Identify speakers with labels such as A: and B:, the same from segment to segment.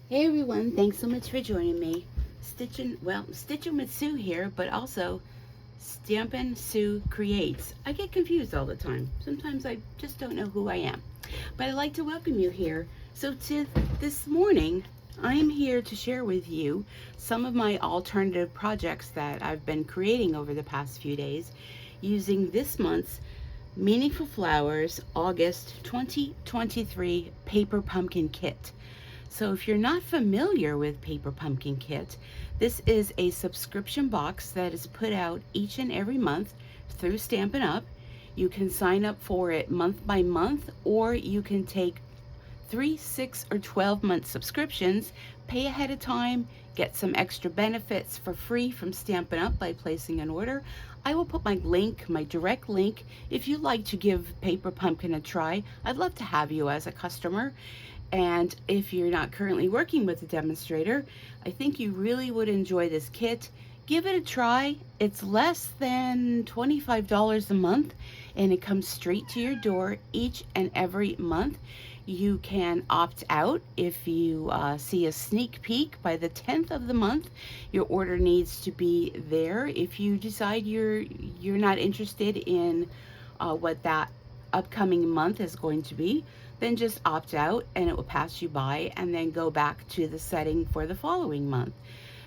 A: Hey everyone, thanks so much for joining me. Stitching with Sue here, but also Stampin' Sue Creates. I get confused all the time. Sometimes I just don't know who I am. But I'd like to welcome you here. So this morning, I'm here to share with you some of my alternative projects that I've been creating over the past few days using this month's Meaningful Flowers August 2023 Paper Pumpkin Kit. So if you're not familiar with Paper Pumpkin Kit, this is a subscription box that is put out each and every month through Stampin' Up. You can sign up for it month by month, or you can take 3, 6, or 12-month subscriptions, pay ahead of time, get some extra benefits for free from Stampin' Up by placing an order. I will put my direct link. If you'd like to give Paper Pumpkin a try, I'd love to have you as a customer. And if you're not currently working with a demonstrator, I think you really would enjoy this kit. Give it a try. It's less than $25 a month, and it comes straight to your door each and every month. You can opt out if you see a sneak peek by the 10th of the month. Your order needs to be there. If you decide you're not interested in what that upcoming month is going to be, then just opt out and it will pass you by, and then go back to the setting for the following month.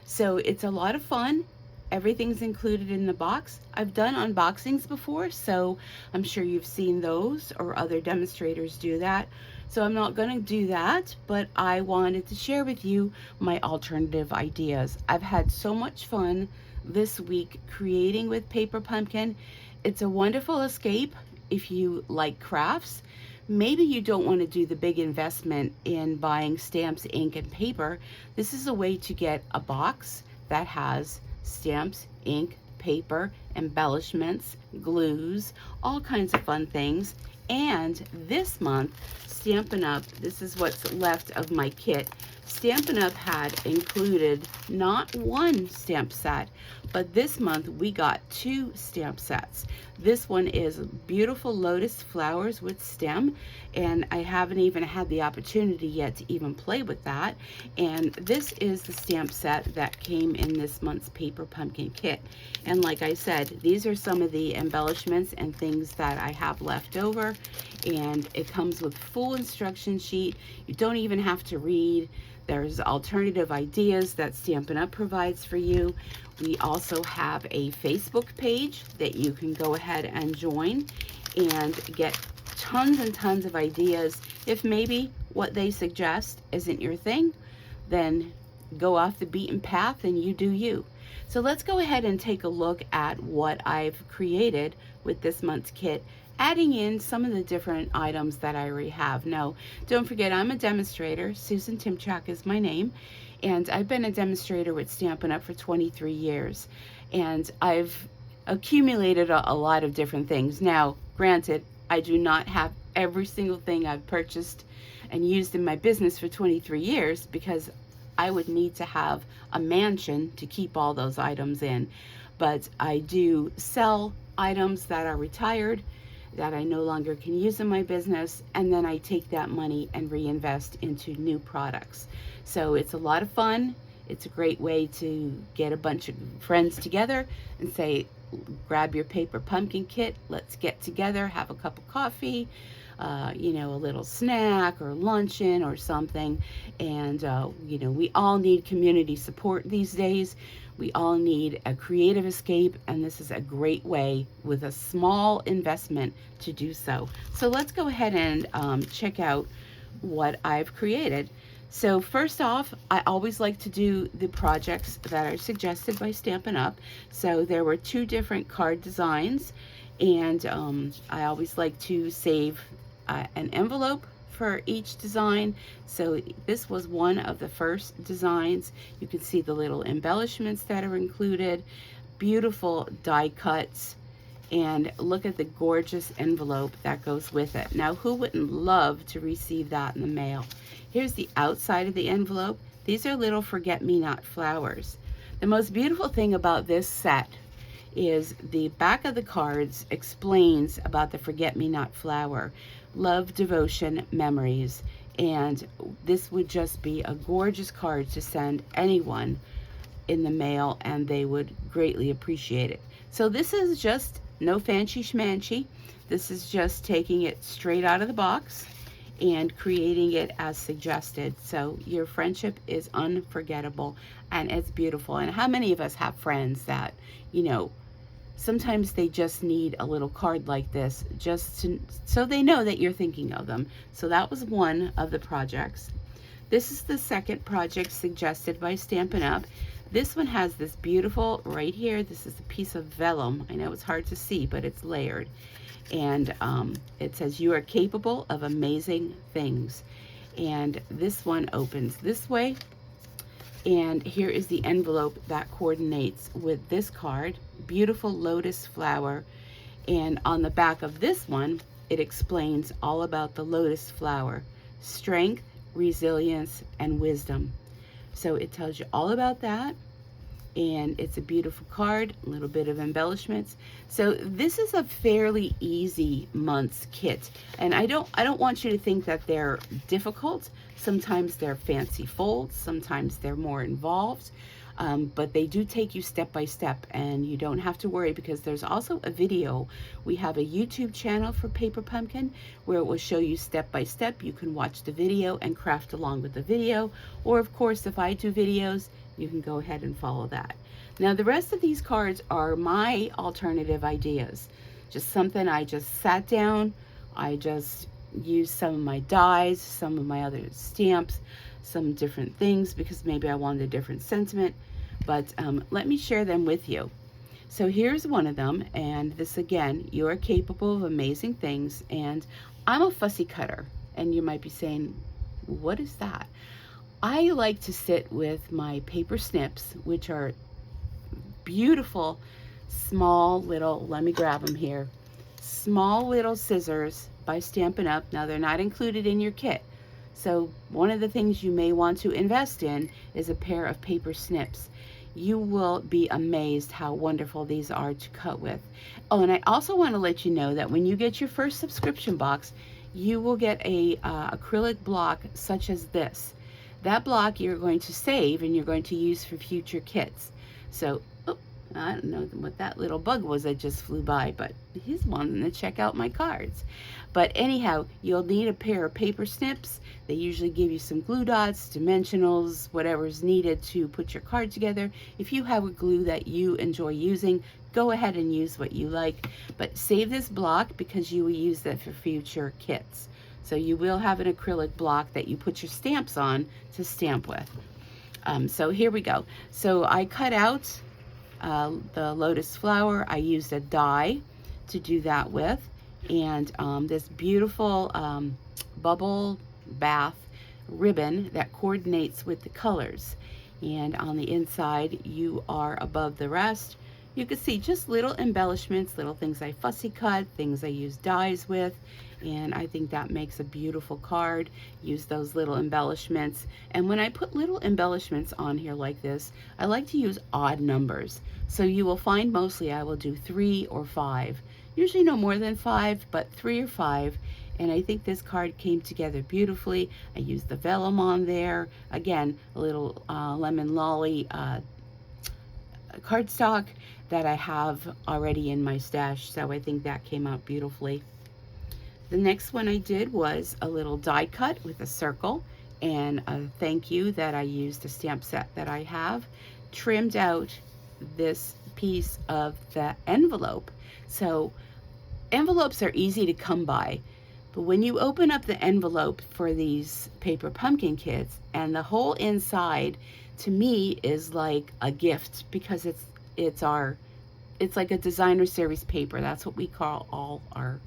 A: So it's a lot of fun. Everything's included in the box. I've done unboxings before, so I'm sure you've seen those, or other demonstrators do that. So I'm not going to do that, but I wanted to share with you my alternative ideas. I've had so much fun this week creating with Paper Pumpkin. It's a wonderful escape if you like crafts. Maybe you don't want to do the big investment in buying stamps, ink, and paper. This is a way to get a box that has stamps, ink, paper, embellishments, glues, all kinds of fun things. And this month, Stampin' Up, this is what's left of my kit. Stampin' Up had included not one stamp set, but this month we got 2 stamp sets. This one is beautiful lotus flowers with stem, and I haven't even had the opportunity yet to even play with that. And this is the stamp set that came in this month's Paper Pumpkin Kit. And like I said, these are some of the embellishments and things that I have left over, and it comes with full instruction sheet. You don't even have to read. There's alternative ideas that Stampin' Up provides for you. We also have a Facebook page that you can go ahead and join and get tons and tons of ideas. If maybe what they suggest isn't your thing, then go off the beaten path and you do you. So let's go ahead and take a look at what I've created with this month's kit, adding in some of the different items that I already have. Now, don't forget, I'm a demonstrator. Susan Timchak is my name, and I've been a demonstrator with Stampin' Up for 23 years, and I've accumulated a lot of different things. Now, granted, I do not have every single thing I've purchased and used in my business for 23 years, because I would need to have a mansion to keep all those items in. But I do sell items that are retired, that I no longer can use in my business, and then I take that money and reinvest into new products. So it's a lot of fun. It's a great way to get a bunch of friends together and say, grab your Paper Pumpkin Kit, let's get together, have a cup of coffee, a little snack or luncheon or something. And we all need community support these days. We all need a creative escape, and this is a great way with a small investment to do so. So let's go ahead and check out what I've created. So first off, I always like to do the projects that are suggested by Stampin' Up. So there were 2 different card designs, and I always like to save an envelope for each design. So this was one of the first designs. You can see the little embellishments that are included, beautiful die cuts, and look at the gorgeous envelope that goes with it. Now, who wouldn't love to receive that in the mail? Here's the outside of the envelope. These are little forget-me-not flowers. The most beautiful thing about this set is the back of the cards explains about the forget-me-not flower. Love, devotion, memories. And this would just be a gorgeous card to send anyone in the mail, and they would greatly appreciate it. So this is just no fancy schmancy. This is just taking it straight out of the box and creating it as suggested. So your friendship is unforgettable and it's beautiful. And how many of us have friends that, you know, sometimes they just need a little card like this just to, so they know that you're thinking of them. So that was one of the projects. This is the second project suggested by Stampin' Up. This one has this beautiful, right here, this is a piece of vellum. I know it's hard to see, but it's layered. And it says, you are capable of amazing things. And this one opens this way. And here is the envelope that coordinates with this card. Beautiful lotus flower. And on the back of this one, it explains all about the lotus flower. Strength, resilience, and wisdom. So it tells you all about that. And it's a beautiful card, a little bit of embellishments. So this is a fairly easy month's kit. And I don't want you to think that they're difficult. Sometimes they're fancy folds, sometimes they're more involved. But they do take you step by step, and you don't have to worry because there's also a video. We have a YouTube channel for Paper Pumpkin where it will show you step by step. You can watch the video and craft along with the video. Or of course, if I do videos, you can go ahead and follow that. Now the rest of these cards are my alternative ideas. Just something I just sat down, I just used some of my dies, some of my other stamps, some different things because maybe I wanted a different sentiment, but let me share them with you. So here's one of them, and this again, you are capable of amazing things, and I'm a fussy cutter, and you might be saying, what is that? I like to sit with my paper snips, which are beautiful, small little, let me grab them here, small little scissors by Stampin' Up. Now they're not included in your kit. So one of the things you may want to invest in is a pair of paper snips. You will be amazed how wonderful these are to cut with. Oh, and I also want to let you know that when you get your first subscription box, you will get a acrylic block such as this. That block you're going to save and you're going to use for future kits. So, oh, I don't know what that little bug was that just flew by, but he's wanting to check out my cards. But anyhow, you'll need a pair of paper snips. They usually give you some glue dots, dimensionals, whatever's needed to put your card together. If you have a glue that you enjoy using, go ahead and use what you like. But save this block because you will use that for future kits. So you will have an acrylic block that you put your stamps on to stamp with. So here we go. So I cut out the lotus flower. I used a die to do that with. And this beautiful bubble bath ribbon that coordinates with the colors. And on the inside, you are above the rest. You can see just little embellishments, little things I fussy cut, things I use dies with, and I think that makes a beautiful card. Use those little embellishments. And when I put little embellishments on here like this, I like to use odd numbers. So you will find mostly I will do 3 or 5. Usually no more than 5, but 3 or 5. And I think this card came together beautifully. I used the vellum on there. Again, a little lemon lolly cardstock that I have already in my stash, so I think that came out beautifully. The next one I did was a little die cut with a circle and a thank you that I used a stamp set that I have. Trimmed out this piece of the envelope. So envelopes are easy to come by, but when you open up the envelope for these Paper Pumpkin kits, and the whole inside to me is like a gift because it's like a designer series paper. That's what we call all our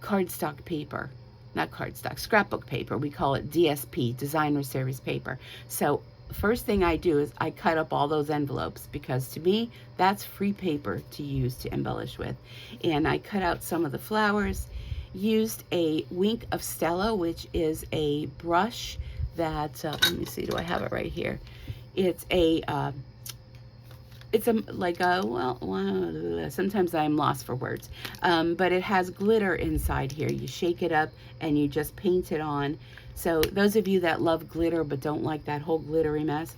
A: cardstock paper, not cardstock, scrapbook paper. We call it DSP, designer series paper. So first thing I do is I cut up all those envelopes because to me that's free paper to use to embellish with. And I cut out some of the flowers, used a Wink of Stella, which is a brush that let me see, do I have it right here? It's a It's like a, well, sometimes I'm lost for words, but it has glitter inside here. You shake it up and you just paint it on. So those of you that love glitter but don't like that whole glittery mess,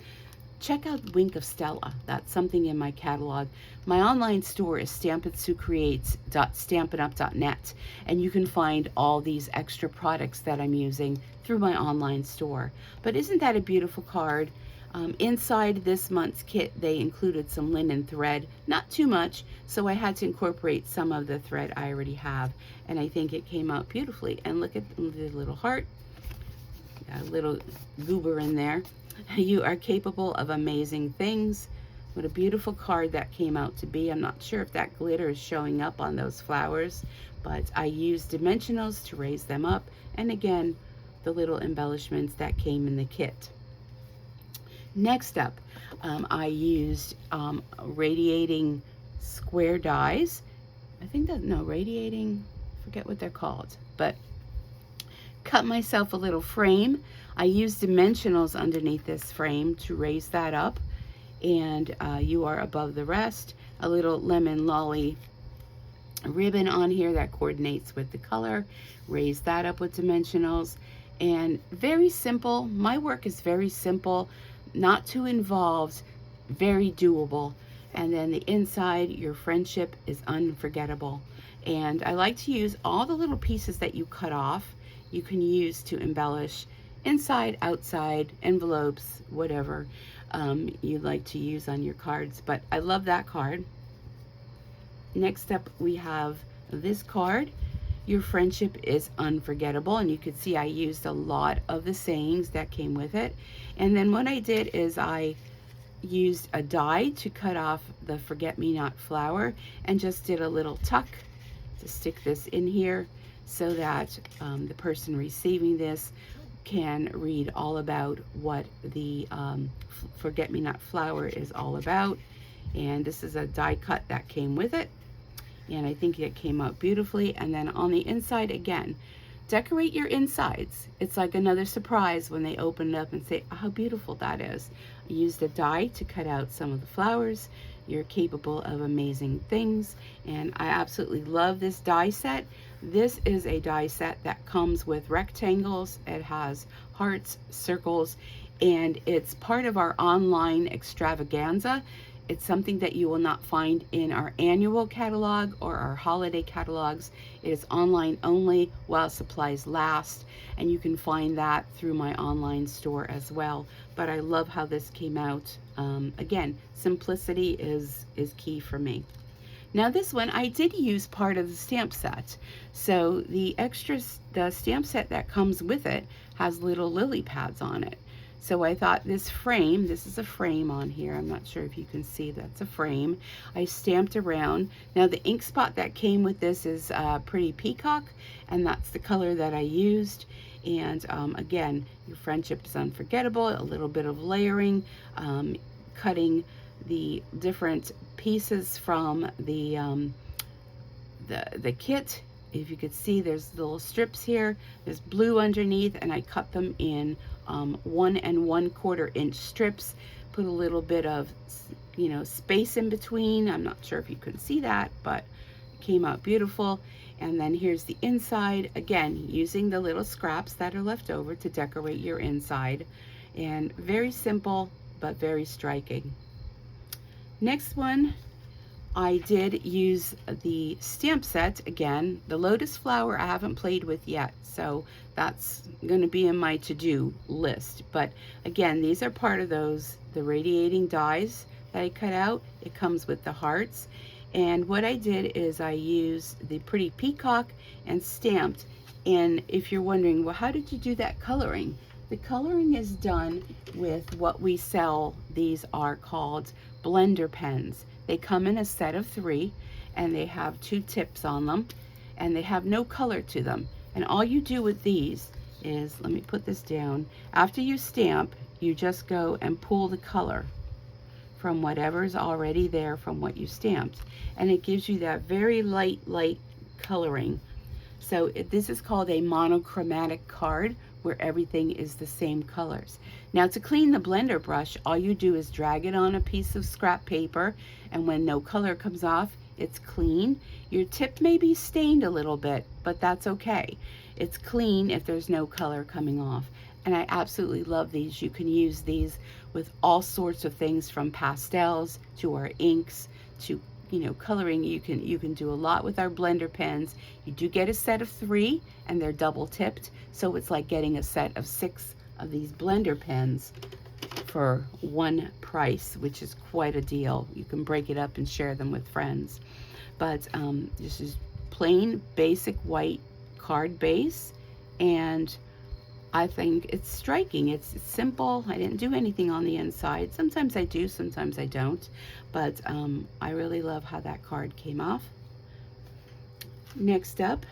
A: check out Wink of Stella. That's something in my catalog. My online store is stampinsucreates.stampinup.net, and you can find all these extra products that I'm using through my online store. But isn't that a beautiful card? Inside this month's kit, they included some linen thread, not too much, so I had to incorporate some of the thread I already have, and I think it came out beautifully. And look at the little heart, got a little goober in there. You are capable of amazing things. What a beautiful card that came out to be. I'm not sure if that glitter is showing up on those flowers, but I used dimensionals to raise them up, and again, the little embellishments that came in the kit. Next up, I used radiating square dies. I think that, no, radiating, forget what they're called, but cut myself a little frame. I used dimensionals underneath this frame to raise that up, and you are above the rest. A little lemon lolly ribbon on here that coordinates with the color. Raise that up with dimensionals, and very simple. My work is very simple, not too involved, very doable. And then the inside, your friendship is unforgettable. And I like to use all the little pieces that you cut off, you can use to embellish inside, outside, envelopes, whatever you like to use on your cards. But I love that card. Next up, we have this card. Your friendship is unforgettable, and you can see I used a lot of the sayings that came with it. And then what I did is I used a die to cut off the forget-me-not flower and just did a little tuck to stick this in here so that the person receiving this can read all about what the forget-me-not flower is all about. And this is a die cut that came with it, and I think it came out beautifully. And then on the inside, again, decorate your insides. It's like another surprise when they open it up and say, oh, how beautiful that is. I used a die to cut out some of the flowers. You're capable of amazing things, and I absolutely love this die set. This is a die set that comes with rectangles. It has hearts, circles, and it's part of our online extravaganza. It's something that you will not find in our annual catalog or our holiday catalogs. It is online only while supplies last, and you can find that through my online store as well. But I love how this came out. Again, simplicity is key for me. Now this one, I did use part of the stamp set. So the stamp set that comes with it has little lily pads on it. So I thought this frame, this is a frame on here. I'm not sure if you can see that's a frame. I stamped around. Now the ink spot that came with this is Pretty Peacock, and that's the color that I used. And again, your friendship is unforgettable. A little bit of layering, cutting the different pieces from the kit. If you could see, there's little strips here. There's blue underneath, and I cut them in 1 1/4 inch strips. Put a little bit of, space in between. I'm not sure if you could see that, but it came out beautiful. And then here's the inside, again, using the little scraps that are left over to decorate your inside. And very simple, but very striking. Next one, I did use the stamp set again. The lotus flower I haven't played with yet, so that's going to be in my to-do list. But again, these are part of the radiating dies that I cut out. It comes with the hearts. And what I did is I used the Pretty Peacock and stamped. And if you're wondering, well, how did you do that coloring? The coloring is done with what we sell. These are called blender pens. They come in a set of 3, and they have 2 tips on them, and they have no color to them. And all you do with these is, let me put this down, after you stamp, you just go and pull the color from whatever's already there from what you stamped, and it gives you that very light coloring. So this is called a monochromatic card, where everything is the same colors. Now to clean the blender brush, all you do is drag it on a piece of scrap paper, and when no color comes off, it's clean. Your tip may be stained a little bit, but that's okay. It's clean if there's no color coming off. And I absolutely love these. You can use these with all sorts of things, from pastels to our inks to, you know, coloring. You can do a lot with our blender pens. You do get a set of 3, and they're double tipped, so it's like getting a set of 6 of these blender pens for one price, which is quite a deal. You can break it up and share them with friends. But this is plain basic white card base, and I think it's striking. It's simple. I didn't do anything on the inside. Sometimes I do, sometimes I don't, but I really love how that card came off. Next up,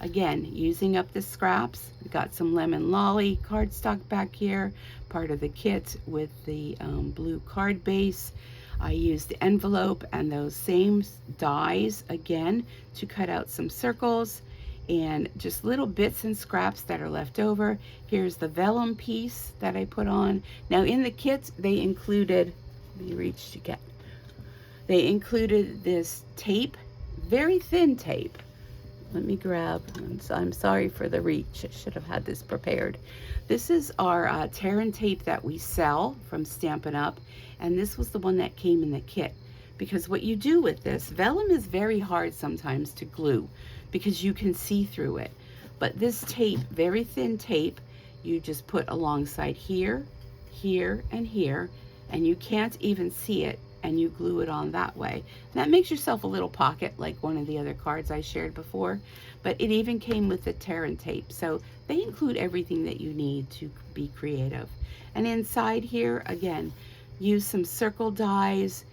A: again, using up the scraps. We got some lemon lolly cardstock back here, part of the kit with the blue card base. I used the envelope and those same dies again to cut out some circles and just little bits and scraps that are left over. Here's the vellum piece that I put on. Now in the kit, they included, let me reach to get, they included this tape, very thin tape. Let me grab, I'm sorry for the reach. I should have had this prepared. This is our tear and tape that we sell from Stampin' Up, and this was the one that came in the kit. Because what you do with this, vellum is very hard sometimes to glue because you can see through it. But this tape, very thin tape, you just put alongside here, here, and here, and you can't even see it, and you glue it on that way. That makes yourself a little pocket like one of the other cards I shared before, but it even came with the tear and tape. So they include everything that you need to be creative. And inside here, again, use some circle dies,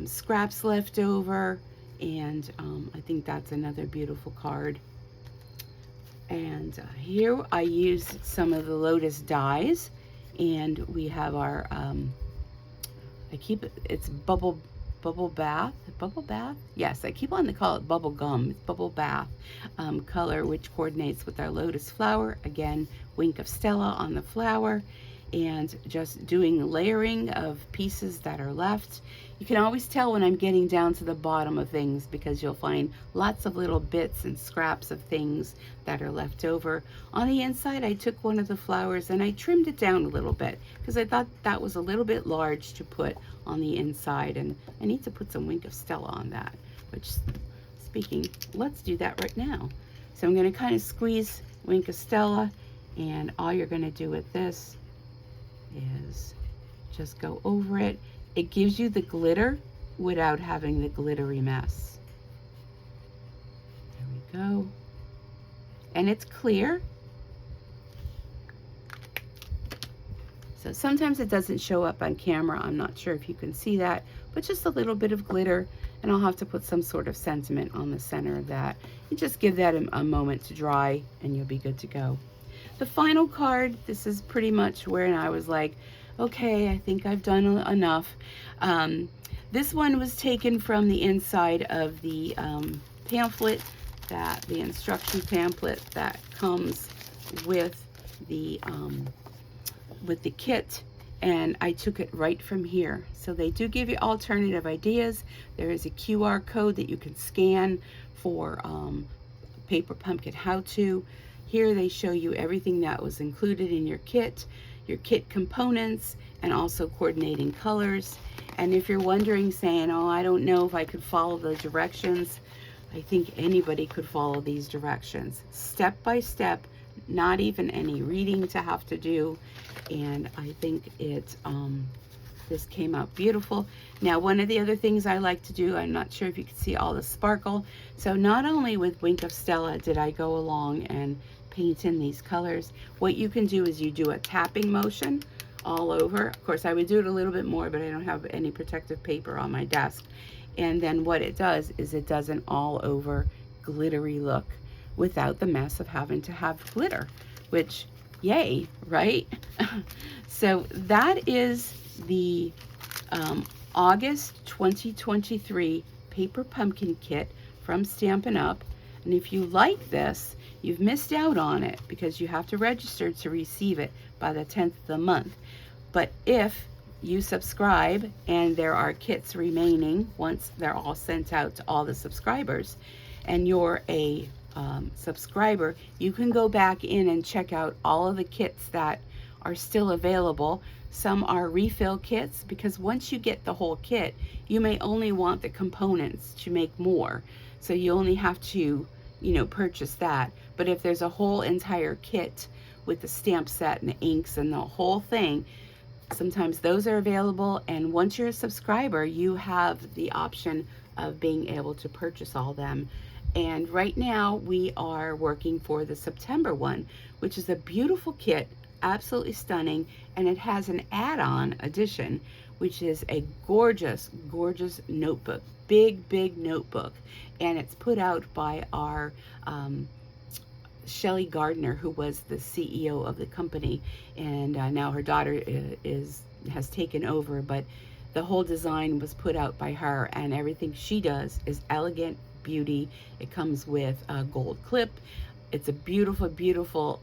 A: scraps left over, and I think that's another beautiful card. And here I used some of the Lotus dies, and we have our it's bubble bath. Yes, I keep on to call it bubble gum. It's bubble bath color, which coordinates with our lotus flower. Again, wink of Stella on the flower, and just doing layering of pieces that are left. You can always tell when I'm getting down to the bottom of things because you'll find lots of little bits and scraps of things that are left over. On the inside, I took one of the flowers and I trimmed it down a little bit because I thought that was a little bit large to put on the inside, and I need to put some Wink of Stella on that, which, speaking, let's do that right now. So I'm going to kind of squeeze Wink of Stella, and all you're going to do with this is just go over it. It gives you the glitter without having the glittery mess. There we go. And it's clear. So sometimes it doesn't show up on camera. I'm not sure if you can see that, but just a little bit of glitter, and I'll have to put some sort of sentiment on the center of that. You just give that a moment to dry and you'll be good to go. The final card, this is pretty much where I was like, okay, I think I've done enough. This one was taken from the inside of the pamphlet, the instruction pamphlet that comes with the kit, and I took it right from here. So they do give you alternative ideas. There is a QR code that you can scan for Paper Pumpkin how-to. Here they show you everything that was included in your kit components, and also coordinating colors. And if you're wondering, saying, oh, I don't know if I could follow the directions, I think anybody could follow these directions step by step, not even any reading to have to do. And I think this came out beautiful. Now, one of the other things I like to do, I'm not sure if you can see all the sparkle. So not only with Wink of Stella did I go along and paint in these colors, what you can do is you do a tapping motion all over. Of course, I would do it a little bit more, but I don't have any protective paper on my desk. And then what it does is it does an all over glittery look without the mess of having to have glitter, which, yay, right? So that is the August 2023 Paper Pumpkin Kit from Stampin' Up. And if you like this, you've missed out on it because you have to register to receive it by the 10th of the month. But if you subscribe and there are kits remaining once they're all sent out to all the subscribers, and you're a subscriber, you can go back in and check out all of the kits that are still available. Some are refill kits, because once you get the whole kit, you may only want the components to make more. So you only have to, purchase that. But if there's a whole entire kit with the stamp set and the inks and the whole thing, sometimes those are available. And once you're a subscriber, you have the option of being able to purchase all them. And right now we are working for the September one, which is a beautiful kit, absolutely stunning, and it has an add-on edition, which is a gorgeous notebook, big notebook, and it's put out by our Shelley Gardner, who was the CEO of the company, and now her daughter has taken over, but the whole design was put out by her, and everything she does is elegant beauty. It comes with a gold clip. It's a beautiful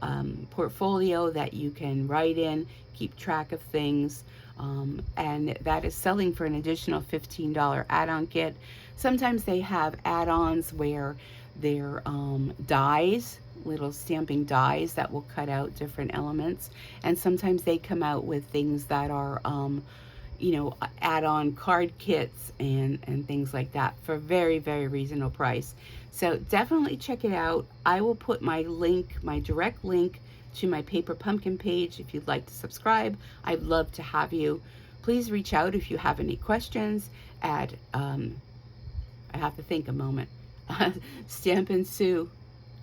A: portfolio that you can write in, keep track of things, and that is selling for an additional $15 add-on kit. Sometimes they have add-ons where they're dies, little stamping dies that will cut out different elements, and sometimes they come out with things that are add-on card kits and things like that for very reasonable price. So definitely check it out. I will put my direct link to my Paper Pumpkin page if you'd like to subscribe. I'd love to have you. Please reach out if you have any questions at I have to think a moment. Stampin' Sue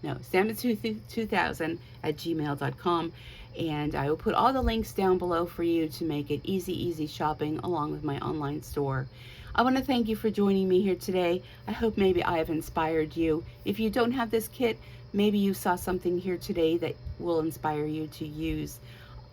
A: 2000 at gmail.com, and I will put all the links down below for you to make it easy shopping along with my online store. I want to thank you for joining me here today. I hope maybe I have inspired you. If you don't have this kit, maybe you saw something here today that will inspire you to use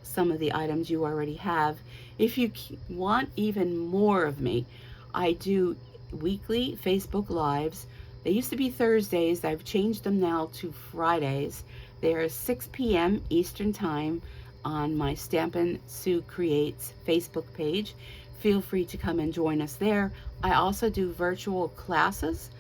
A: some of the items you already have. If you want even more of me, I do weekly Facebook Lives. They used to be Thursdays. I've changed them now to Fridays. They're 6 p.m. Eastern Time on my Stampin' Sue Creates Facebook page. Feel free to come and join us there. I also do virtual classes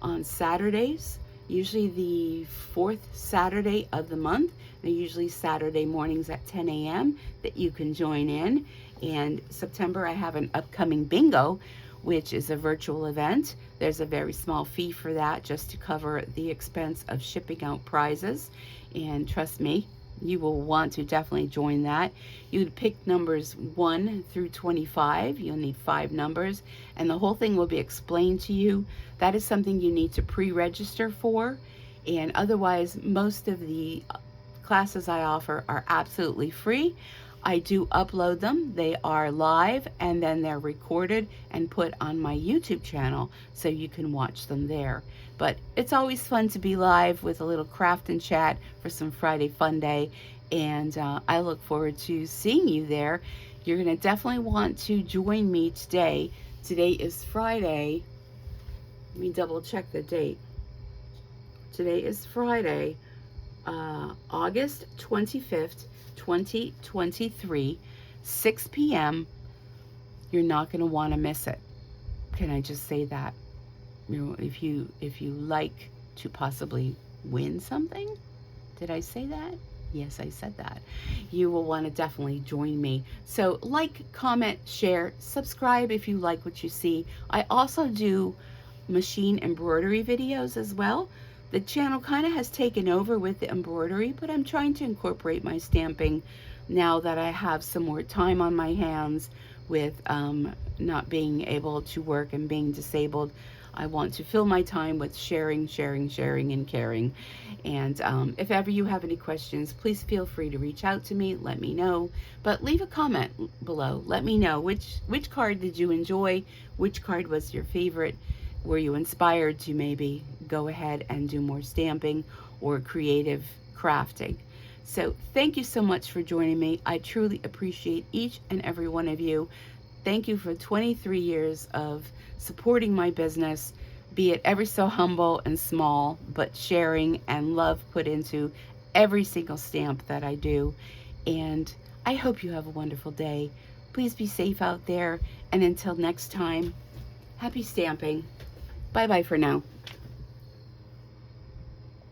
A: on Saturdays, usually the fourth Saturday of the month. They're usually Saturday mornings at 10 a.m. that you can join in. And September, I have an upcoming bingo, which is a virtual event. There's a very small fee for that, just to cover the expense of shipping out prizes. And trust me, you will want to definitely join that. You'd pick numbers 1 through 25. You'll need 5 numbers, and the whole thing will be explained to you. That is something you need to pre-register for, and otherwise most of the classes I offer are absolutely free. I do upload them. They are live, and then they're recorded and put on my YouTube channel, so you can watch them there. But it's always fun to be live with a little craft and chat for some Friday fun day, and I look forward to seeing you there. You're going to definitely want to join me today. Today is Friday. Let me double check the date. Today is Friday, August 25th, 2023, 6 p.m. You're not going to want to miss it. Can I just say that? If you like to possibly win something, did I say that? Yes, I said that. You will want to definitely join me. So like, comment, share, subscribe if you like what you see. I also do machine embroidery videos as well. The channel kind of has taken over with the embroidery, but I'm trying to incorporate my stamping now that I have some more time on my hands with not being able to work and being disabled. I want to fill my time with sharing, and caring. And if ever you have any questions, please feel free to reach out to me. Let me know. But leave a comment below. Let me know which card did you enjoy? Which card was your favorite? Were you inspired to maybe go ahead and do more stamping or creative crafting? So thank you so much for joining me. I truly appreciate each and every one of you. Thank you for 23 years of supporting my business, be it ever so humble and small, but sharing and love put into every single stamp that I do. And I hope you have a wonderful day. Please be safe out there. And until next time, happy stamping. Bye-bye for now.